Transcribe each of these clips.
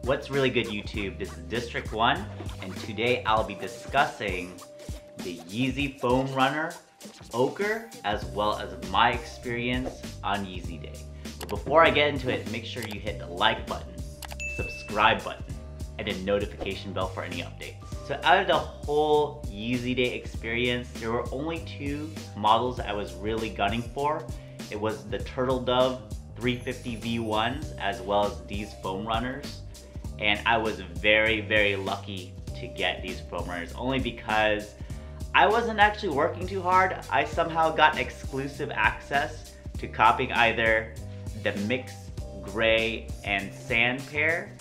What's really good, YouTube? This is District 1, and today I'll be discussing the Yeezy Foam Runner, Ochre, as well as my experience on Yeezy Day. But before I get into it, make sure you hit the like button, subscribe button, and the notification bell for any updates. So out of the whole Yeezy Day experience, there were only two models I was really gunning for. It was the Turtle Dove 350 V1s as well as these foam runners. And I was very, very lucky to get these foam runners only because I wasn't actually working too hard. I somehow got exclusive access to copying either the mixed gray and sand pair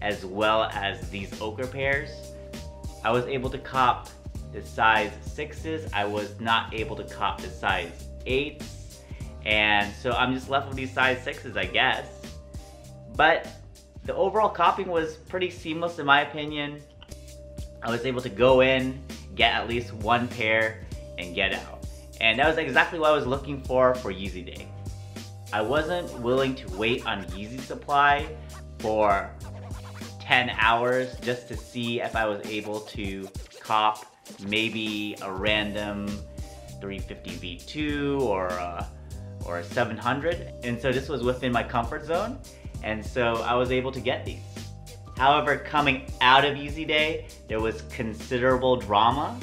as well as these ochre pairs. I was able to cop the size 6s. I was not able to cop the size 8s. And so I'm just left with these size 6s, I guess. But the overall copying was pretty seamless in my opinion. I was able to go in, get at least one pair, and get out. And that was exactly what I was looking for Yeezy Day. I wasn't willing to wait on Yeezy supply for 10 hours just to see if I was able to cop maybe a random 350 V2 or a 700. And so this was within my comfort zone. And so I was able to get these. However, coming out of Yeezy Day, there was considerable drama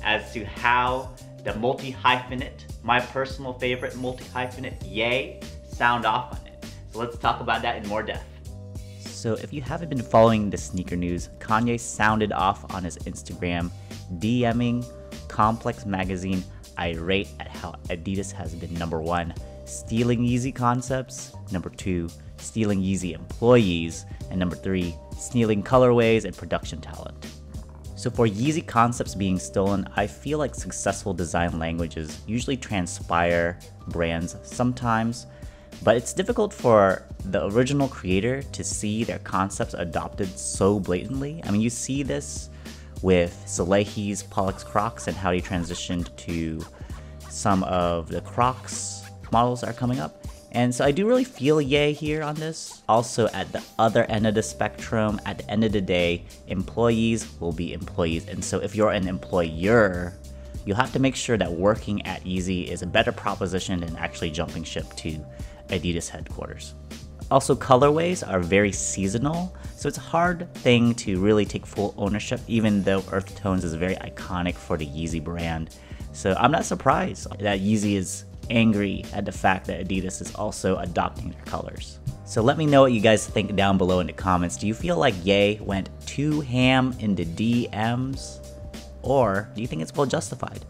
as to how the multi-hyphenate, my personal favorite multi-hyphenate, Ye, sound off on it. So let's talk about that in more depth. So if you haven't been following the sneaker news, Kanye sounded off on his Instagram, DMing Complex Magazine irate at how Adidas has been number 1, stealing Yeezy concepts, number 2, stealing Yeezy employees, and number 3, stealing colorways and production talent. So for Yeezy concepts being stolen, I feel like successful design languages usually transpire brands sometimes, but it's difficult for the original creator to see their concepts adopted so blatantly. I mean, you see this with Salehi's Pollux Crocs and how he transitioned to some of the Crocs models that are coming up. And so I do really feel Ye here on this. Also at the other end of the spectrum, at the end of the day, employees will be employees. And so if you're an employer, you'll have to make sure that working at Yeezy is a better proposition than actually jumping ship to Adidas headquarters. Also, colorways are very seasonal, so it's a hard thing to really take full ownership, even though Earth Tones is very iconic for the Yeezy brand. So I'm not surprised that Yeezy is angry at the fact that Adidas is also adopting their colors. So let me know what you guys think down below in the comments. Do you feel like Ye went too ham in the DMs? Or do you think it's well justified?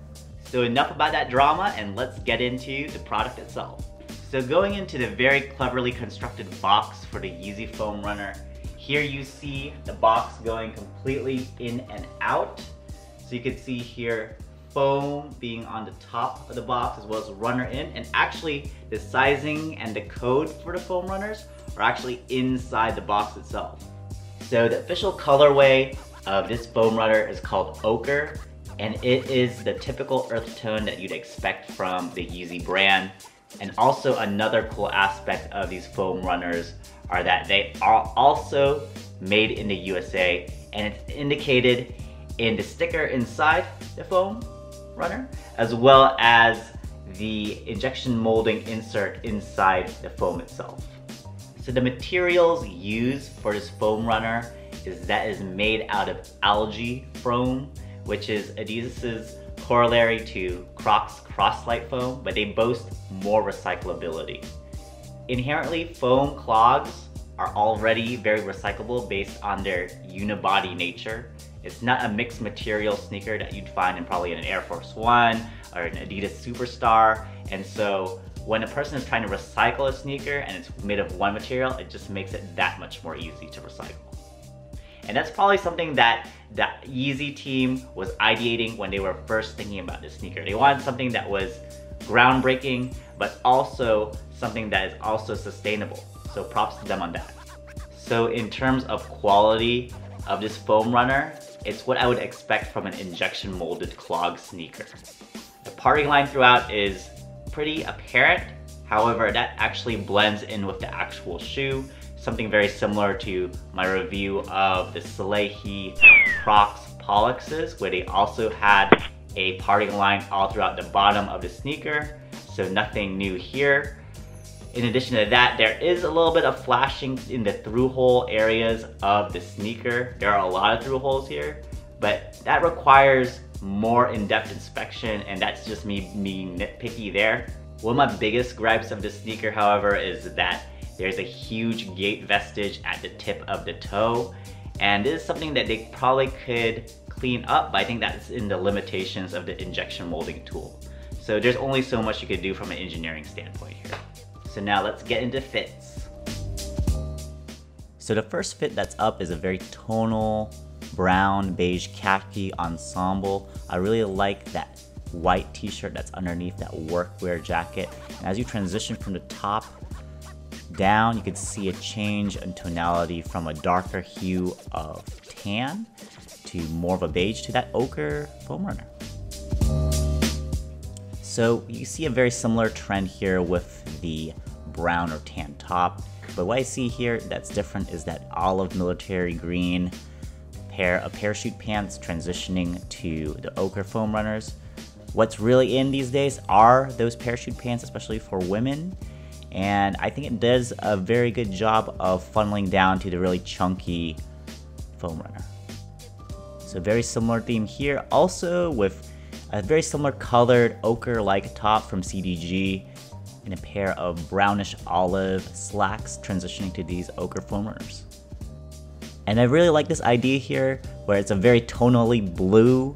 So enough about that drama, and let's get into the product itself. So going into the very cleverly constructed box for the Yeezy Foam Runner, here you see the box going completely in and out. So you can see here foam being on the top of the box as well as runner in, and actually the sizing and the code for the foam runners are actually inside the box itself. So the official colorway of this foam runner is called Ochre, and it is the typical earth tone that you'd expect from the Yeezy brand. And also another cool aspect of these foam runners are that they are also made in the USA, and it's indicated in the sticker inside the foam runner as well as the injection molding insert inside the foam itself. So the materials used for this foam runner is made out of algae foam, which is Adidas's corollary to Crocs Crosslight foam, but they boast more recyclability. Inherently, foam clogs are already very recyclable based on their unibody nature. It's not a mixed material sneaker that you'd find in probably an Air Force One or an Adidas Superstar. And so when a person is trying to recycle a sneaker and it's made of one material, it just makes it that much more easy to recycle. And that's probably something that the Yeezy team was ideating when they were first thinking about this sneaker. They wanted something that was groundbreaking, but also something that is also sustainable. So props to them on that. So in terms of quality of this foam runner, it's what I would expect from an injection molded clog sneaker. The parting line throughout is pretty apparent. However, that actually blends in with the actual shoe. something very similar to my review of the Salehi Crocs Polluxes, where they also had a parting line all throughout the bottom of the sneaker, so nothing new here. In addition to that, there is a little bit of flashing in the through hole areas of the sneaker. There are a lot of through holes here, but that requires more in-depth inspection, and that's just me being nitpicky there. One of my biggest gripes of the sneaker, however, is that there's a huge gate vestige at the tip of the toe, and this is something that they probably could clean up, but I think that's in the limitations of the injection molding tool. So there's only so much you could do from an engineering standpoint here. So now let's get into fits. So the first fit that's up is a very tonal brown beige khaki ensemble. I really like that white t-shirt that's underneath that workwear jacket. And as you transition from the top down, you can see a change in tonality from a darker hue of tan to more of a beige to that ochre foam runner. So you see a very similar trend here with the brown or tan top, but what I see here that's different is that olive military green pair of parachute pants transitioning to the ochre foam runners. What's really in these days are those parachute pants, especially for women, and I think it does a very good job of funneling down to the really chunky foam runner. So very similar theme here, also with a very similar colored ochre-like top from CDG and a pair of brownish olive slacks transitioning to these ochre foam runners. And I really like this idea here where it's a very tonally blue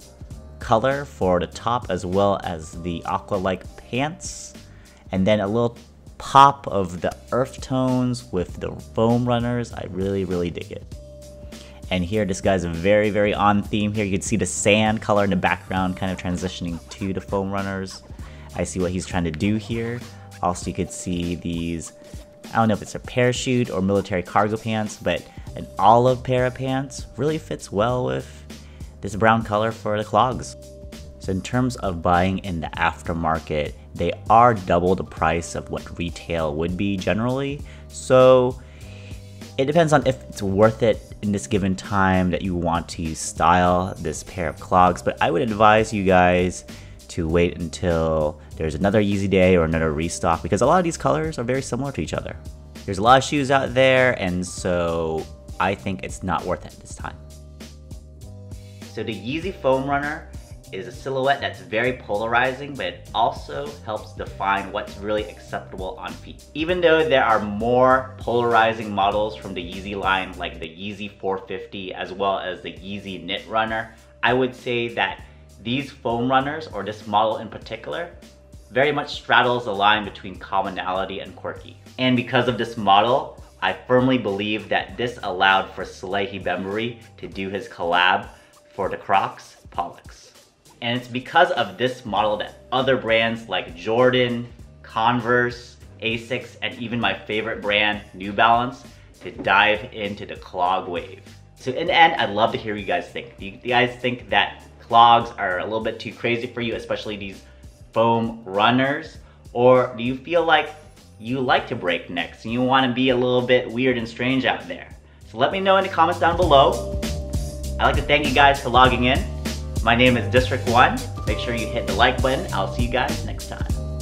color for the top as well as the aqua-like pants, and then a little pop of the earth tones with the foam runners. I really dig it. And here, this guy's very on theme here. You can see the sand color in the background kind of transitioning to the foam runners. I see what he's trying to do here. Also, you could see these, I don't know if it's a parachute or military cargo pants, but an olive pair of pants really fits well with this brown color for the clogs. So in terms of buying in the aftermarket, they are double the price of what retail would be generally. So it depends on if it's worth it in this given time that you want to style this pair of clogs, but I would advise you guys to wait until there's another Yeezy Day or another restock, because a lot of these colors are very similar to each other. There's a lot of shoes out there, and so I think it's not worth it this time. So the Yeezy Foam Runner is a silhouette that's very polarizing, but it also helps define what's really acceptable on feet. Even though there are more polarizing models from the Yeezy line, like the Yeezy 450 as well as the Yeezy Knit Runner, I would say that these foam runners, or this model in particular, very much straddles the line between commonality and quirky. And because of this model, I firmly believe that this allowed for Salehi Bembury to do his collab for the Crocs Pollux. And it's because of this model that other brands like Jordan, Converse, Asics, and even my favorite brand, New Balance, to dive into the clog wave. So in the end, I'd love to hear what you guys think. Do you guys think that clogs are a little bit too crazy for you, especially these foam runners? Or do you feel like you like to break necks and you want to be a little bit weird and strange out there? So let me know in the comments down below. I'd like to thank you guys for logging in. My name is District 1. Make sure you hit the like button. I'll see you guys next time.